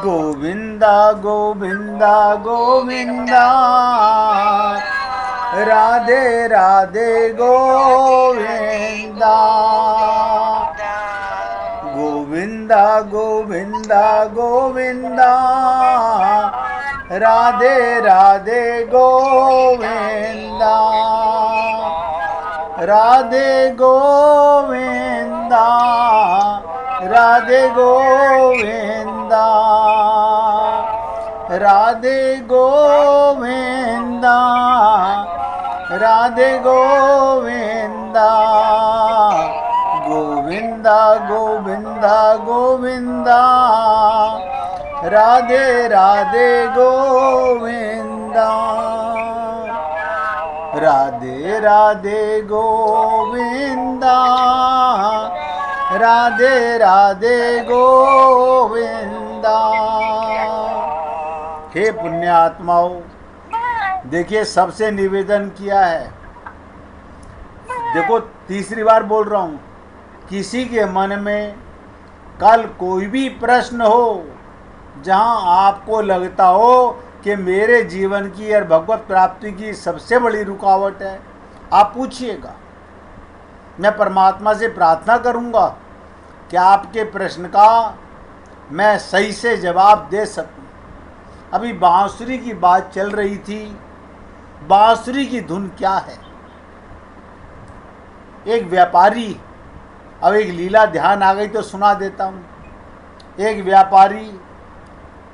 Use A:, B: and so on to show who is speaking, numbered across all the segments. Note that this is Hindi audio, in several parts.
A: गोविंदा गोविंदा गोविंदा, राधे राधे गोविंदा। गोविंदा गोविंदा गोविंदा, राधे राधे गोविंदा। राधे गोविंदा, राधे गोविंदा, राधे गोविंदा, राधे गोविंदा। गोविंदा गोविंदा गोविंदा, राधे राधे गोविंदा। राधे राधे गोविंदा, राधे राधे गोविंदा। हे पुण्यात्माओं, देखिए सबसे निवेदन किया है, देखो तीसरी बार बोल रहा हूँ, किसी के मन में कल कोई भी प्रश्न हो जहाँ आपको लगता हो कि मेरे जीवन की और भगवत प्राप्ति की सबसे बड़ी रुकावट है, आप पूछिएगा। मैं परमात्मा से प्रार्थना करूँगा कि आपके प्रश्न का मैं सही से जवाब दे सकूँ। अभी बांसुरी की बात चल रही थी, बांसुरी की धुन क्या है। एक व्यापारी, अब एक लीला ध्यान आ गई तो सुना देता हूँ। एक व्यापारी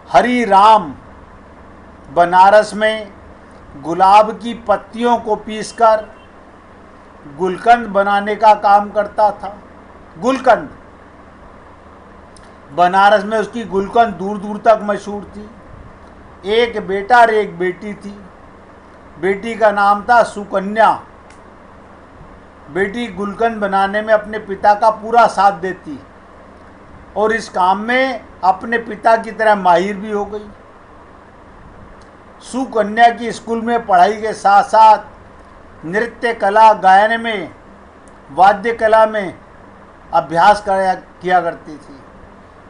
A: हरि राम बनारस में गुलाब की पत्तियों को पीसकर गुलकंद बनाने का काम करता था। गुलकंद, बनारस में उसकी गुलकंद दूर दूर तक मशहूर थी। एक बेटा और एक बेटी थी। बेटी का नाम था सुकन्या। बेटी गुलकंद बनाने में अपने पिता का पूरा साथ देती और इस काम में अपने पिता की तरह माहिर भी हो गई। सुकन्या की स्कूल में पढ़ाई के साथ साथ नृत्य कला, गायन में, वाद्य कला में अभ्यास किया करती थी।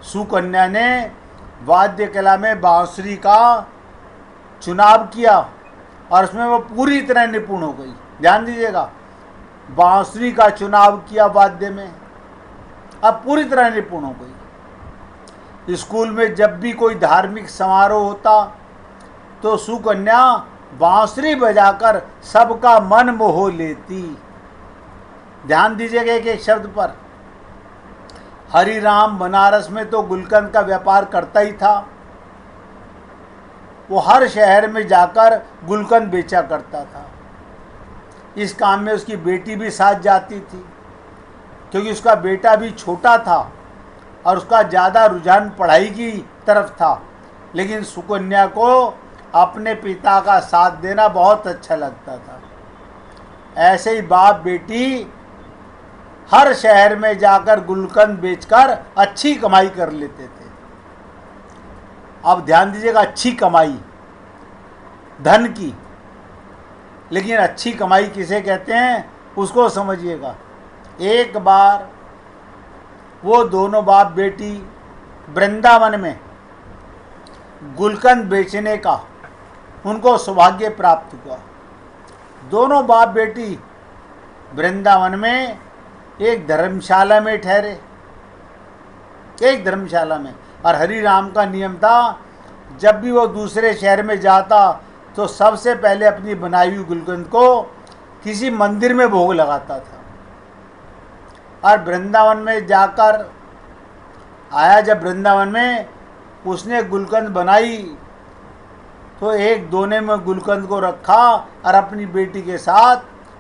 A: सुकन्या ने वाद्य कला में बांसुरी का चुनाव किया और उसमें वो पूरी तरह निपुण हो गई। ध्यान दीजिएगा, बांसुरी का चुनाव किया वाद्य में, अब पूरी तरह निपुण हो गई। स्कूल में जब भी कोई धार्मिक समारोह होता तो सुकन्या बांसुरी बजाकर सबका मन मोह लेती। ध्यान दीजिएगा एक एक शब्द पर। हरि राम बनारस में तो गुलकंद का व्यापार करता ही था। वो हर शहर में जाकर गुलकंद बेचा करता था। इस काम में उसकी बेटी भी साथ जाती थी, क्योंकि उसका बेटा भी छोटा था और उसका ज़्यादा रुझान पढ़ाई की तरफ था। लेकिन सुकन्या को अपने पिता का साथ देना बहुत अच्छा लगता था। ऐसे ही बाप बेटी हर शहर में जाकर गुलकंद बेचकर अच्छी कमाई कर लेते थे। अब ध्यान दीजिएगा, अच्छी कमाई धन की, लेकिन अच्छी कमाई किसे कहते हैं उसको समझिएगा। एक बार वो दोनों बाप बेटी वृंदावन में गुलकंद बेचने का उनको सौभाग्य प्राप्त हुआ। दोनों बाप बेटी वृंदावन में एक धर्मशाला में ठहरे, एक धर्मशाला में। और हरि राम का नियम था, जब भी वो दूसरे शहर में जाता तो सबसे पहले अपनी बनाई हुई गुलकंद को किसी मंदिर में भोग लगाता था। और वृंदावन में जाकर आया, जब वृंदावन में उसने गुलकंद बनाई तो एक दोने में गुलकंद को रखा और अपनी बेटी के साथ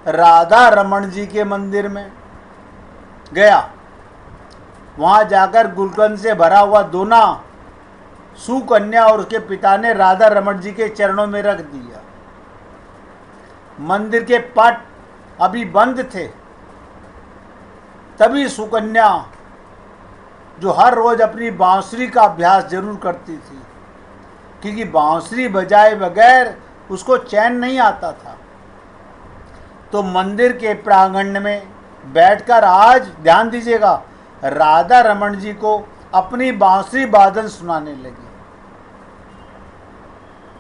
A: राधा रमन जी के मंदिर में गया। वहाँ जाकर गुलकंद से भरा हुआ दोना सुकन्या और उसके पिता ने राधा रमन जी के चरणों में रख दिया। मंदिर के पट अभी बंद थे, तभी सुकन्या, जो हर रोज अपनी बांसुरी का अभ्यास जरूर करती थी, क्योंकि बांसुरी बजाए बगैर उसको चैन नहीं आता था, तो मंदिर के प्रांगण में बैठकर आज ध्यान दीजिएगा राधा रमन जी को अपनी बांसुरी वादन सुनाने लगी।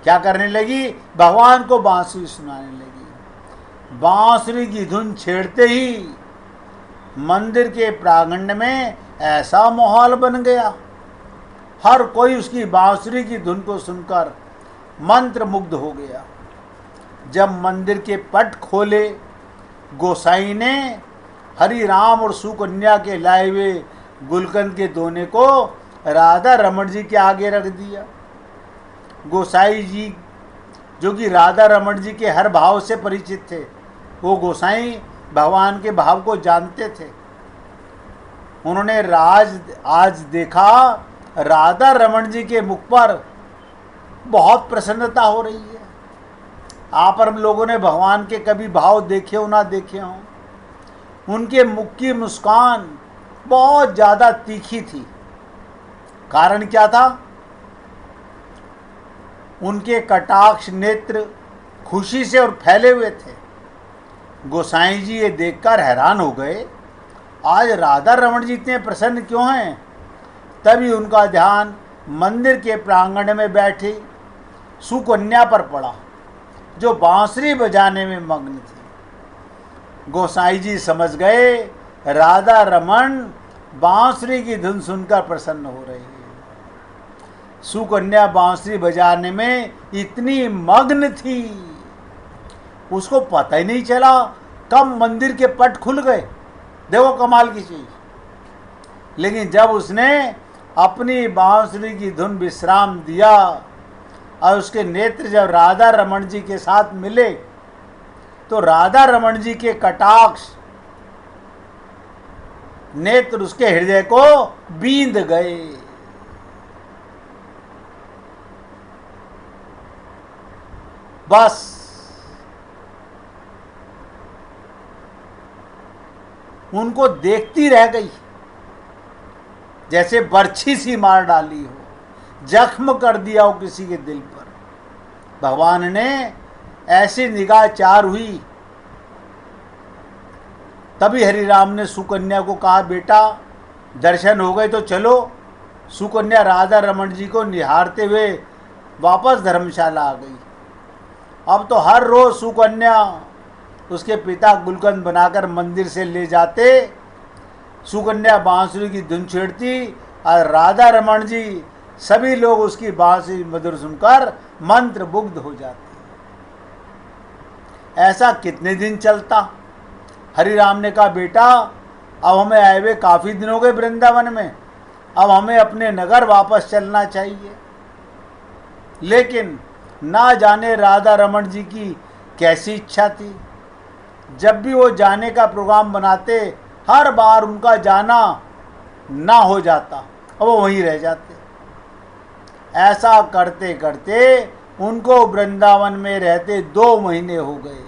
A: क्या करने लगी? भगवान को बांसुरी सुनाने लगी। बांसुरी की धुन छेड़ते ही मंदिर के प्रांगण में ऐसा माहौल बन गया, हर कोई उसकी बांसुरी की धुन को सुनकर मंत्र मुग्ध हो गया। जब मंदिर के पट खोले, गोसाई ने हरि राम और सुकन्या के लाए हुए गुलकंद के दोने को राधा रमण जी के आगे रख दिया। गोसाई जी, जो कि राधा रमण जी के हर भाव से परिचित थे, वो गोसाई भगवान के भाव को जानते थे। उन्होंने आज देखा राधा रमण जी के मुख पर बहुत प्रसन्नता हो रही है। आप और हम लोगों ने भगवान के कभी भाव देखे हो ना देखे हों, उनके मुख की मुस्कान बहुत ज़्यादा तीखी थी। कारण क्या था? उनके कटाक्ष नेत्र खुशी से और फैले हुए थे। गोसाई जी ये देखकर हैरान हो गए, आज राधा रमण जी इतने प्रसन्न क्यों हैं? तभी उनका ध्यान मंदिर के प्रांगण में बैठी सुकन्या पर पड़ा, जो बांसुरी बजाने में मग्न थी। गोसाई जी समझ गए राधा रमण बांसुरी की धुन सुनकर प्रसन्न हो रही है। सुकन्या बांसुरी बजाने में इतनी मग्न थी, उसको पता ही नहीं चला कब मंदिर के पट खुल गए। देखो कमाल की चीज। लेकिन जब उसने अपनी बांसुरी की धुन विश्राम दिया और उसके नेत्र जब राधा रमण जी के साथ मिले, तो राधा रमण जी के कटाक्ष नेत्र उसके हृदय को बींध गए। बस उनको देखती रह गई, जैसे बर्छी सी मार डाली हो, जख्म कर दिया हो किसी के दिल पर। भगवान ने ऐसी निगाह चार हुई। तभी हरि राम ने सुकन्या को कहा, बेटा दर्शन हो गए तो चलो। सुकन्या राधा रमण जी को निहारते हुए वापस धर्मशाला आ गई। अब तो हर रोज सुकन्या उसके पिता गुलकंद बनाकर मंदिर से ले जाते। सुकन्या बांसुरी की धुन छेड़ती और राधा रमण जी सभी लोग उसकी बांसुरी मधुर सुनकर मंत्र मुग्ध हो जाते। ऐसा कितने दिन चलता? हरि राम ने कहा, बेटा अब हमें आए हुए काफ़ी दिन हो गए वृंदावन में, अब हमें अपने नगर वापस चलना चाहिए। लेकिन ना जाने राधा रमण जी की कैसी इच्छा थी, जब भी वो जाने का प्रोग्राम बनाते हर बार उनका जाना ना हो जाता और वो वहीं रह जाते। ऐसा करते करते उनको वृंदावन में रहते 2 महीने हो गए।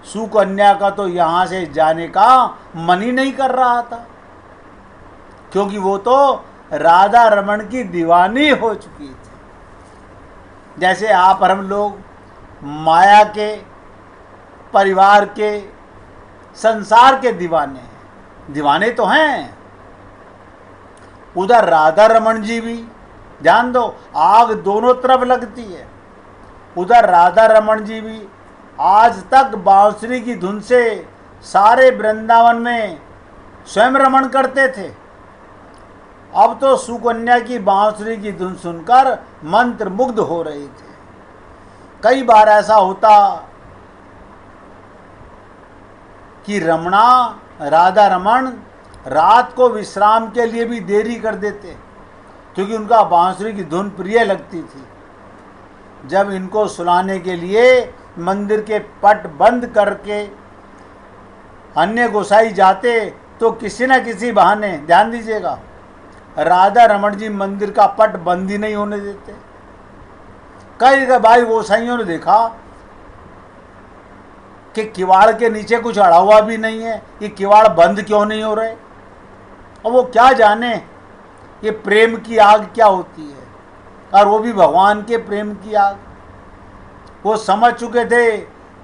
A: सुकन्या का तो यहाँ से जाने का मन ही नहीं कर रहा था, क्योंकि वो तो राधा रमण की दीवानी हो चुकी थी। जैसे आप और हम लोग माया के, परिवार के, संसार के दीवाने हैं। दीवाने तो हैं। उधर राधा रमण जी भी, ध्यान दो, आग दोनों तरफ लगती है। उधर राधा रमण जी भी आज तक बांसुरी की धुन से सारे वृंदावन में स्वयं रमण करते थे। अब तो सुकन्या की बांसुरी की धुन सुनकर मंत्र मुग्ध हो रहे थे। कई बार ऐसा होता कि रमणा, राधा रमण रात को विश्राम के लिए भी देरी कर देते, क्योंकि उनका बांसुरी की धुन प्रिय लगती थी। जब इनको सुलाने के लिए मंदिर के पट बंद करके अन्य गोसाई जाते, तो किसी न किसी बहाने, ध्यान दीजिएगा, राधा रमण जी मंदिर का पट बंद ही नहीं होने देते। कई भाई गोसाइयों ने देखा कि किवाड़ के नीचे कुछ अड़ा हुआ भी नहीं है, ये किवाड़ बंद क्यों नहीं हो रहे। और वो क्या जाने ये प्रेम की आग क्या होती है, और वो भी भगवान के प्रेम की आग। वो समझ चुके थे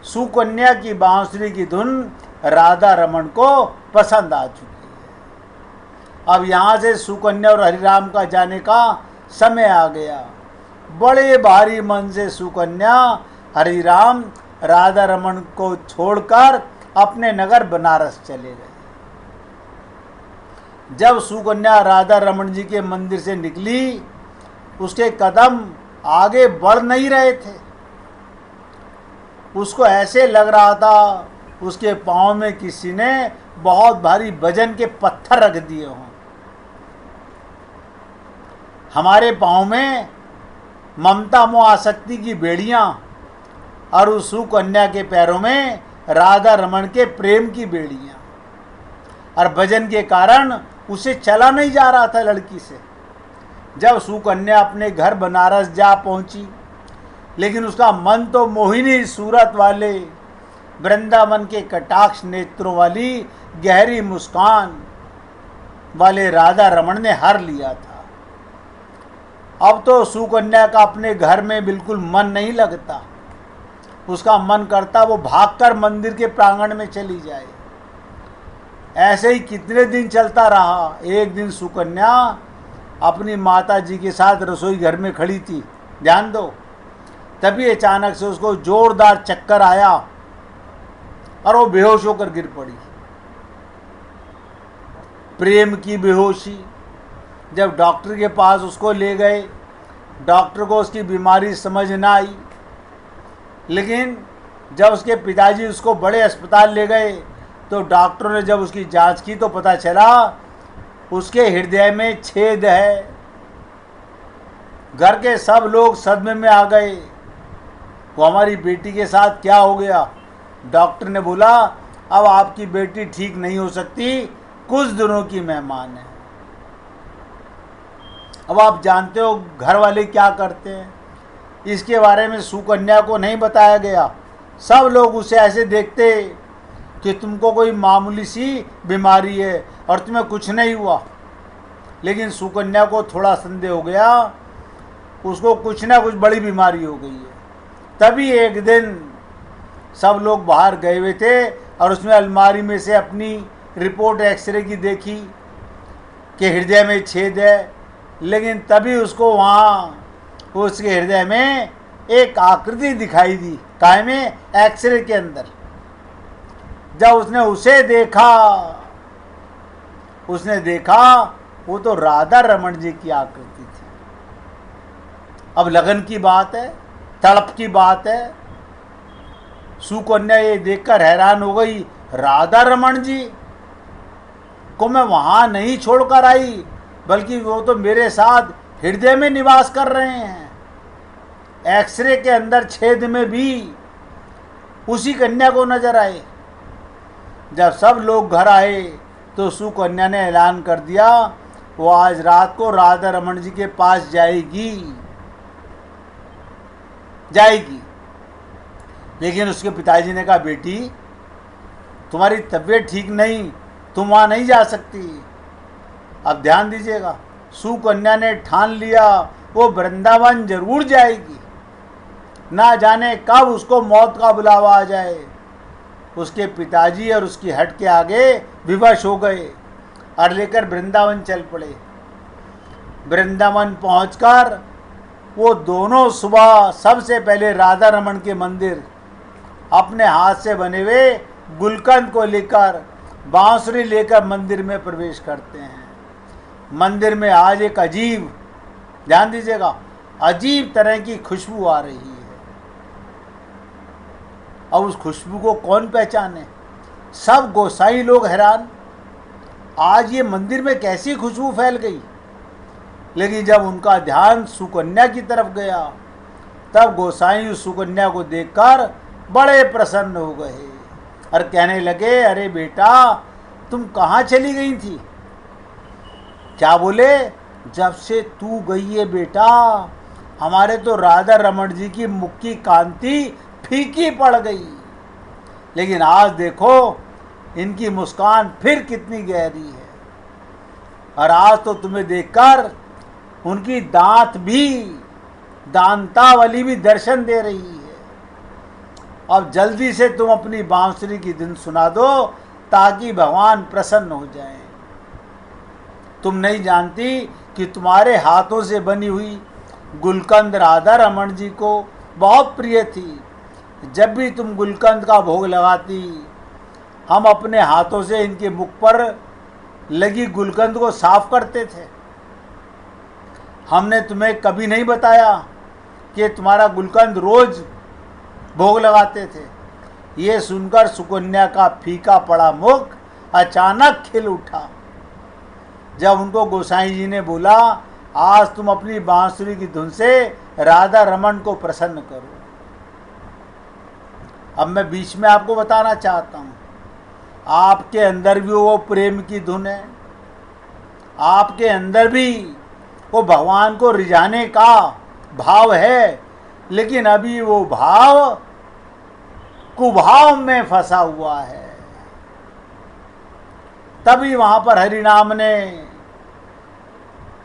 A: सुकन्या की बांसुरी की धुन राधा रमण को पसंद आ चुकी है। अब यहाँ से सुकन्या और हरिराम का जाने का समय आ गया। बड़े भारी मन से सुकन्या हरिराम राधा रमन को छोड़कर अपने नगर बनारस चले गए। जब सुकन्या राधा रमन जी के मंदिर से निकली, उसके कदम आगे बढ़ नहीं रहे थे। उसको ऐसे लग रहा था उसके पाँव में किसी ने बहुत भारी वजन के पत्थर रख दिए हों। हमारे पाँव में ममता मोह आसक्ति की बेड़ियां और उस सुकन्या के पैरों में राधा रमन के प्रेम की बेड़ियां, और वजन के कारण उसे चला नहीं जा रहा था लड़की से। जब सुकन्या अपने घर बनारस जा पहुंची, लेकिन उसका मन तो मोहिनी सूरत वाले वृंदावन के कटाक्ष नेत्रों वाली गहरी मुस्कान वाले राधा रमन ने हर लिया था। अब तो सुकन्या का अपने घर में बिल्कुल मन नहीं लगता। उसका मन करता वो भागकर मंदिर के प्रांगण में चली जाए। ऐसे ही कितने दिन चलता रहा। एक दिन सुकन्या अपनी माता जी के साथ रसोई घर में खड़ी थी, ध्यान दो। तभी अचानक से उसको जोरदार चक्कर आया और वो बेहोश होकर गिर पड़ी। प्रेम की बेहोशी। जब डॉक्टर के पास उसको ले गए, डॉक्टर को उसकी बीमारी समझ ना आई, लेकिन जब उसके पिताजी उसको बड़े अस्पताल ले गए तो डॉक्टरों ने जब उसकी जांच की तो पता चला उसके हृदय में छेद है। घर के सब लोग सदमे में आ गए। वो हमारी बेटी के साथ क्या हो गया? डॉक्टर ने बोला अब आपकी बेटी ठीक नहीं हो सकती, कुछ दिनों की मेहमान है। अब आप जानते हो घर वाले क्या करते हैं। इसके बारे में सुकन्या को नहीं बताया गया। सब लोग उसे ऐसे देखते कि तुमको कोई मामूली सी बीमारी है और तुम्हें कुछ नहीं हुआ। लेकिन सुकन्या को थोड़ा संदेह हो गया, उसको कुछ ना कुछ बड़ी बीमारी हो गई है। तभी एक दिन सब लोग बाहर गए हुए थे और उसमें अलमारी में से अपनी रिपोर्ट एक्सरे की देखी कि हृदय में छेद है। लेकिन तभी उसको वहाँ उसके हृदय में एक आकृति दिखाई दी, काय में? एक्सरे के अंदर। जब उसने उसे देखा, उसने देखा वो तो राधा रमन जी की आकृति थी। अब लगन की बात है, तड़प की बात है। सुकन्या ये देखकर हैरान हो गई, राधा रमन जी को मैं वहां नहीं छोड़कर आई, बल्कि वो तो मेरे साथ हृदय में निवास कर रहे हैं। एक्सरे के अंदर छेद में भी उसी कन्या को नजर आए। जब सब लोग घर आए तो सुकन्या ने ऐलान कर दिया वो आज रात को राधा रमन जी के पास जाएगी। लेकिन उसके पिताजी ने कहा बेटी तुम्हारी तबीयत ठीक नहीं, तुम वहाँ नहीं जा सकती। अब ध्यान दीजिएगा, सुकन्या ने ठान लिया वो वृंदावन जरूर जाएगी। ना जाने कब उसको मौत का बुलावा आ जाए। उसके पिताजी और उसकी हट के आगे विवश हो गए और लेकर वृंदावन चल पड़े। वृंदावन पहुंचकर वो दोनों सुबह सबसे पहले राधा रमन के मंदिर अपने हाथ से बने हुए गुलकंद को लेकर, बांसुरी लेकर मंदिर में प्रवेश करते हैं। मंदिर में आज एक अजीब, ध्यान दीजिएगा, अजीब तरह की खुशबू आ रही है। अब उस खुशबू को कौन पहचाने? सब गोसाई लोग हैरान, आज ये मंदिर में कैसी खुशबू फैल गई। लेकिन जब उनका ध्यान सुकन्या की तरफ गया तब गोसाई उस सुकन्या को देखकर बड़े प्रसन्न हो गए और कहने लगे अरे बेटा तुम कहाँ चली गई थी? क्या बोले? जब से तू गई है बेटा हमारे तो राधा रमन जी की मुख की कांति फीकी पड़ गई। लेकिन आज देखो इनकी मुस्कान फिर कितनी गहरी है। और आज तो तुम्हें देखकर उनकी दांतावली भी दर्शन दे रही है। अब जल्दी से तुम अपनी बांसुरी की धुन सुना दो ताकि भगवान प्रसन्न हो जाएं। तुम नहीं जानती कि तुम्हारे हाथों से बनी हुई गुलकंद राधा रमन जी को बहुत प्रिय थी। जब भी तुम गुलकंद का भोग लगाती, हम अपने हाथों से इनके मुख पर लगी गुलकंद को साफ करते थे। हमने तुम्हें कभी नहीं बताया कि तुम्हारा गुलकंद रोज भोग लगाते थे। ये सुनकर सुकन्या का फीका पड़ा मुख अचानक खिल उठा जब उनको गोसाई जी ने बोला, आज तुम अपनी बांसुरी की धुन से राधा रमन को प्रसन्न करो। अब मैं बीच में आपको बताना चाहता हूँ, आपके अंदर भी वो प्रेम की धुन है, आपके अंदर भी वो भगवान को रिझाने का भाव है, लेकिन अभी वो भाव कुभाव में फंसा हुआ है। तभी वहां पर हरिनाम ने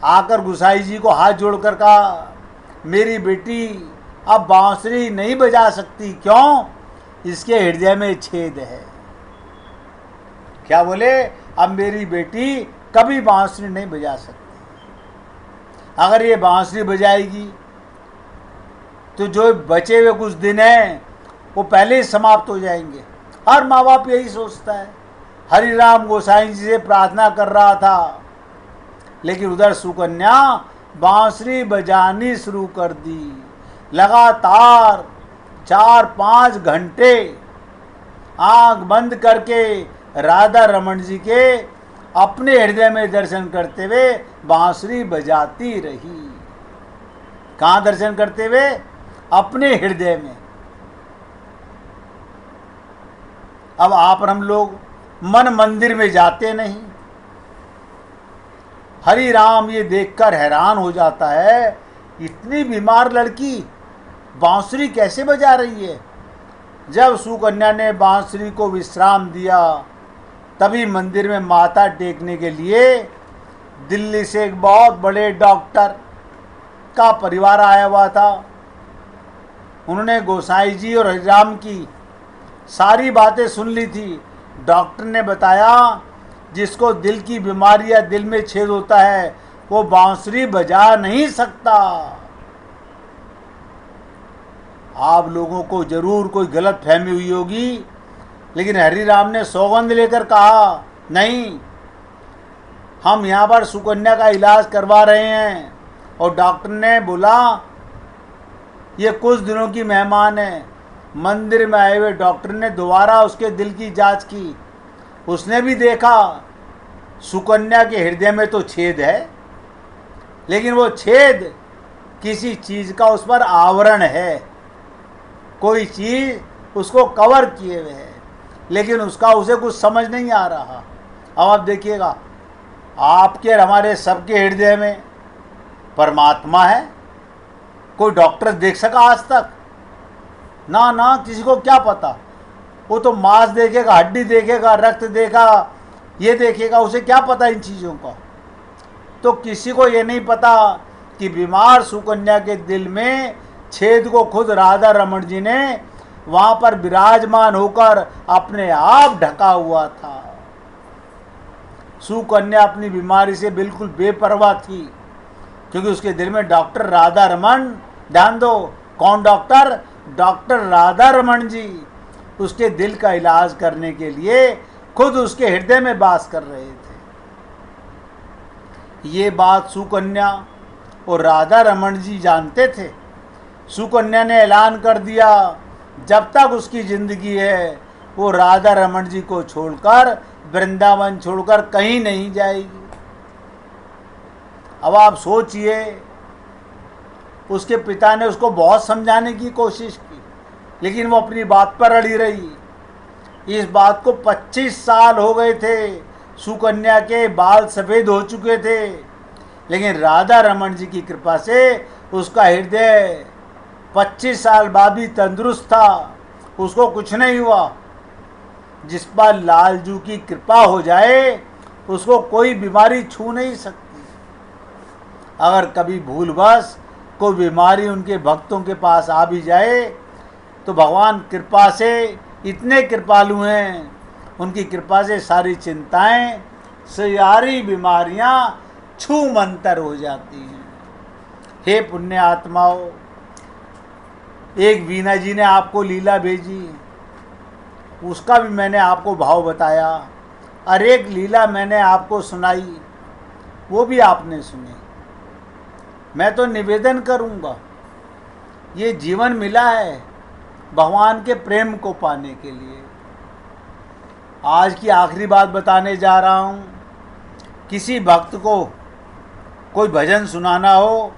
A: आकर गुसाई जी को हाथ जोड़कर कहा, मेरी बेटी अब बांसुरी नहीं बजा सकती। क्यों? इसके हृदय में छेद है। क्या बोले? अब मेरी बेटी कभी बांसुरी नहीं बजा सकती। अगर ये बांसुरी बजाएगी तो जो बचे हुए कुछ दिन हैं वो पहले ही समाप्त हो जाएंगे। हर माँ बाप यही सोचता है। हरिराम गोसाई जी से प्रार्थना कर रहा था, लेकिन उधर सुकन्या बांसुरी बजानी शुरू कर दी। लगातार 4-5 घंटे आंख बंद करके राधा रमन जी के अपने हृदय में दर्शन करते हुए बांसुरी बजाती रही। कहाँ दर्शन करते हुए? अपने हृदय में। अब आप और हम लोग मन मंदिर में जाते नहीं। हरि राम ये देखकर हैरान हो जाता है, इतनी बीमार लड़की बांसुरी कैसे बजा रही है। जब सुकन्या ने बांसुरी को विश्राम दिया, तभी मंदिर में माथा टेकने के लिए दिल्ली से एक बहुत बड़े डॉक्टर का परिवार आया हुआ था। उन्होंने गोसाई जी और हरिराम की सारी बातें सुन ली थी। डॉक्टर ने बताया, जिसको दिल की बीमारी या दिल में छेद होता है वो बांसुरी बजा नहीं सकता। आप लोगों को जरूर कोई गलत फहमी हुई होगी, लेकिन हरिराम ने सौगंध लेकर कहा, नहीं, हम यहाँ पर सुकन्या का इलाज करवा रहे हैं। और डॉक्टर ने बोला, ये कुछ दिनों की मेहमान है। मंदिर में आए हुए डॉक्टर ने दोबारा उसके दिल की जांच की। उसने भी देखा सुकन्या के हृदय में तो छेद है, लेकिन वो छेद किसी चीज़ का उस पर आवरण है, कोई चीज़ उसको कवर किए हुए है, लेकिन उसका उसे कुछ समझ नहीं आ रहा। अब आप देखिएगा, आपके और हमारे सबके हृदय में परमात्मा है। कोई डॉक्टर देख सका आज तक? ना ना, किसी को क्या पता। वो तो मांस देखेगा, हड्डी देखेगा, रक्त देखा, ये देखेगा, उसे क्या पता इन चीज़ों का। तो किसी को ये नहीं पता कि बीमार सुकन्या के दिल में छेद को खुद राधा रमन जी ने वहाँ पर विराजमान होकर अपने आप ढका हुआ था। सुकन्या अपनी बीमारी से बिल्कुल बेपरवाह थी, क्योंकि उसके दिल में डॉक्टर राधा रमन, ध्यान दो, कौन डॉक्टर? डॉक्टर राधा रमन जी उसके दिल का इलाज करने के लिए खुद उसके हृदय में वास कर रहे थे। ये बात सुकन्या और राधा रमन जी जानते थे। सुकन्या ने ऐलान कर दिया, जब तक उसकी जिंदगी है वो राधा रमन जी को छोड़कर, वृंदावन छोड़कर कहीं नहीं जाएगी। अब आप सोचिए, उसके पिता ने उसको बहुत समझाने की कोशिश की, लेकिन वो अपनी बात पर अड़ी रही। इस बात को 25 साल हो गए थे, सुकन्या के बाल सफ़ेद हो चुके थे, लेकिन राधा रमन जी की कृपा से उसका हृदय 25 साल बाद भी तंदुरुस्त था, उसको कुछ नहीं हुआ। जिस पर लालजू की कृपा हो जाए उसको कोई बीमारी छू नहीं सकती। अगर कभी भूलवश कोई बीमारी उनके भक्तों के पास आ भी जाए तो भगवान कृपा से इतने कृपालु हैं, उनकी कृपा से सारी चिंताएं, सारी बीमारियां छू मंतर हो जाती हैं। हे पुण्य आत्माओं, एक वीणा जी ने आपको लीला भेजी, उसका भी मैंने आपको भाव बताया, और एक लीला मैंने आपको सुनाई, वो भी आपने सुनी। मैं तो निवेदन करूँगा, ये जीवन मिला है भगवान के प्रेम को पाने के लिए। आज की आखिरी बात बताने जा रहा हूँ। किसी भक्त को कोई भजन सुनाना हो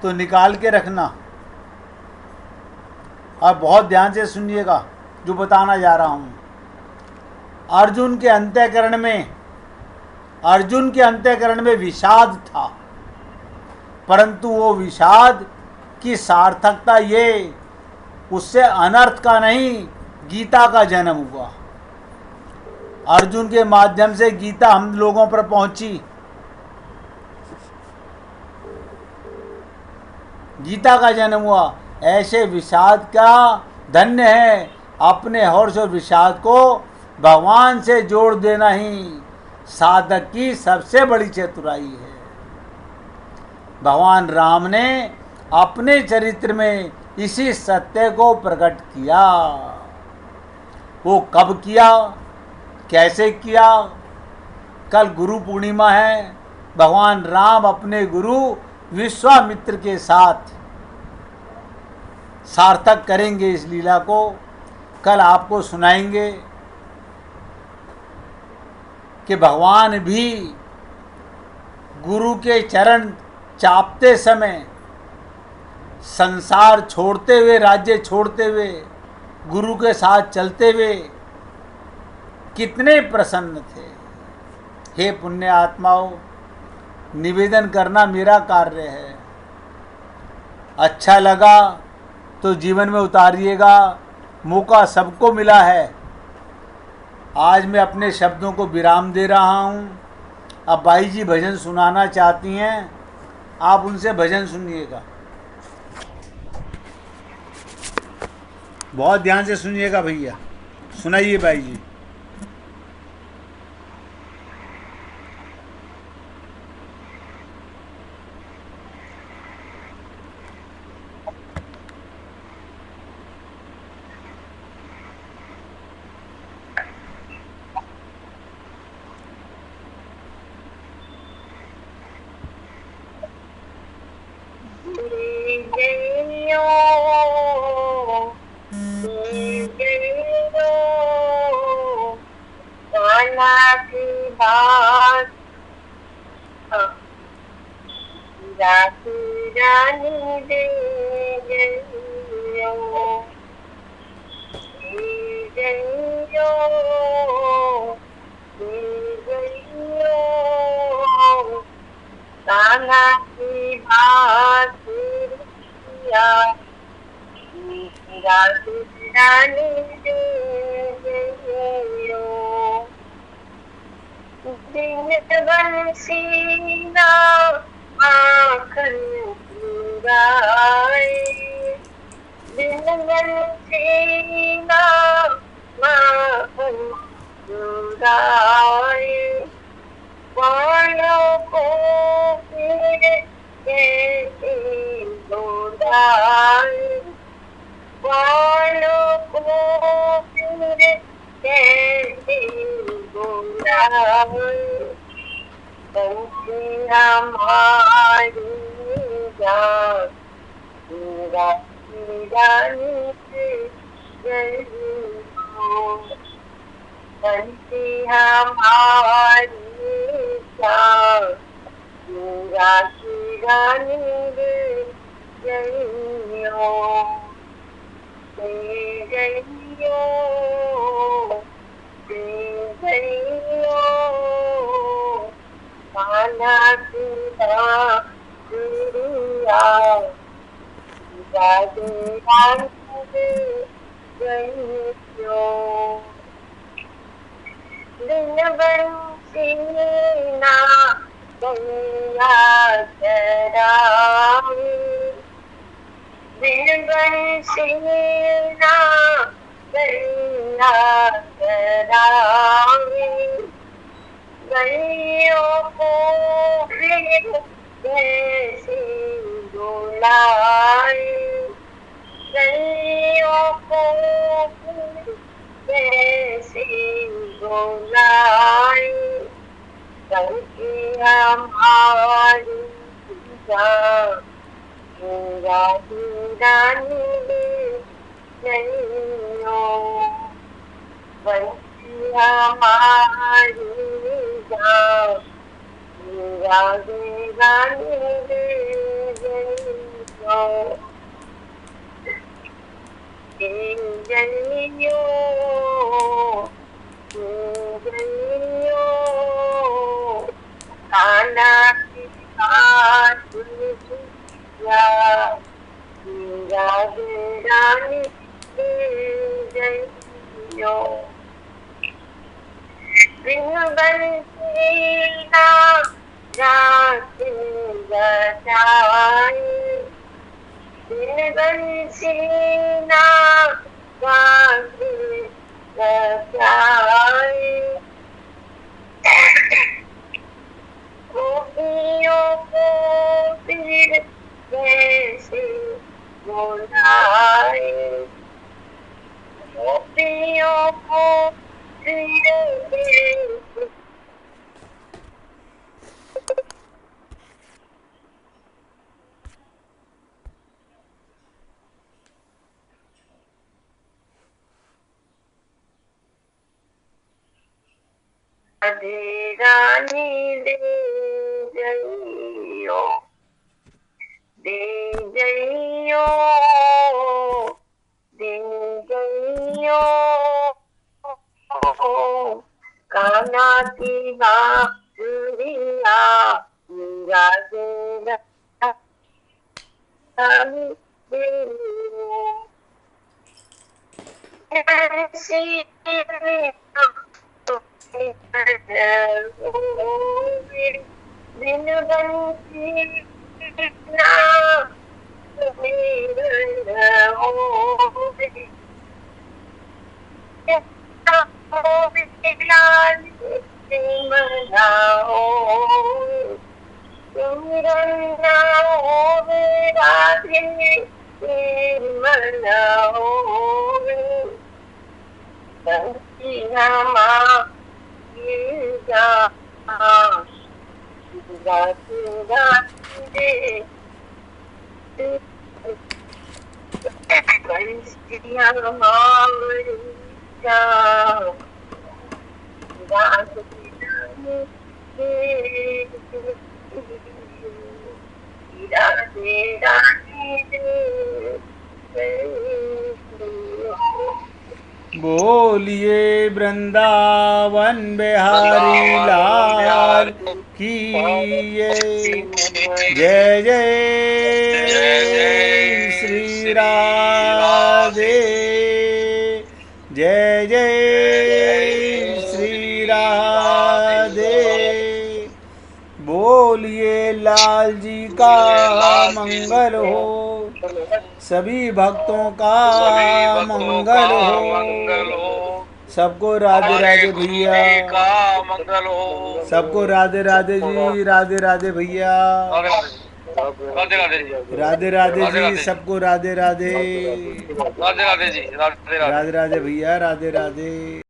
A: तो निकाल के रखना, और बहुत ध्यान से सुनिएगा जो बताना जा रहा हूँ। अर्जुन के अंतःकरण में विषाद था, परंतु वो विषाद की सार्थकता ये, उससे अनर्थ का नहीं गीता का जन्म हुआ। अर्जुन के माध्यम से गीता हम लोगों पर पहुंची। गीता का जन्म हुआ। ऐसे विषाद का धन्य है, अपने हर्ष और विषाद को भगवान से जोड़ देना ही साधक की सबसे बड़ी चतुराई है। भगवान राम ने अपने चरित्र में इसी सत्य को प्रकट किया। वो कब किया, कैसे किया? कल गुरु पूर्णिमा है। भगवान राम अपने गुरु विश्वामित्र के साथ सार्थक करेंगे इस लीला को। कल आपको सुनाएंगे कि भगवान भी गुरु के चरण चापते समय, संसार छोड़ते हुए, राज्य छोड़ते हुए, गुरु के साथ चलते हुए कितने प्रसन्न थे। हे पुण्य आत्माओं, निवेदन करना मेरा कार्य है। अच्छा लगा तो जीवन में उतारिएगा। मौका सबको मिला है। आज मैं अपने शब्दों को विराम दे रहा हूँ। अब बाई जी भजन सुनाना चाहती हैं, आप उनसे भजन सुनिएगा। बहुत ध्यान से सुनिएगा भैया, सुनाइए बाई जी।
B: जैसे डोलाए गलियों को जैसे डोलाए करके हमारी रानी नैयो बनती हमारी रानी जलियो जलियो खाना की बात या रानी जलियो दिन बंसीना रात बचाई दिन बंसीना रात बचाई गोपियों को फिर कैसे बुलाए गोपियों को फिर कैसे रानी दे जइयो दे जइयो दे जइयो काना की बात दिन बंसी
A: बोलिए वृंदावन बिहारी लाल की जय जय श्री राधे जय जय श्री राधे बोलिए लाल जी का मंगल हो सभी भक्तों का मंगल हो सबको राधे राधे भैया
C: का मंगल हो
A: सबको राधे राधे जी राधे राधे भैया
C: राधे राधे जी
A: राधे राधे जी सबको राधे राधे
C: राधे राधे जी राधे राधे
A: राधे राधे भैया राधे राधे।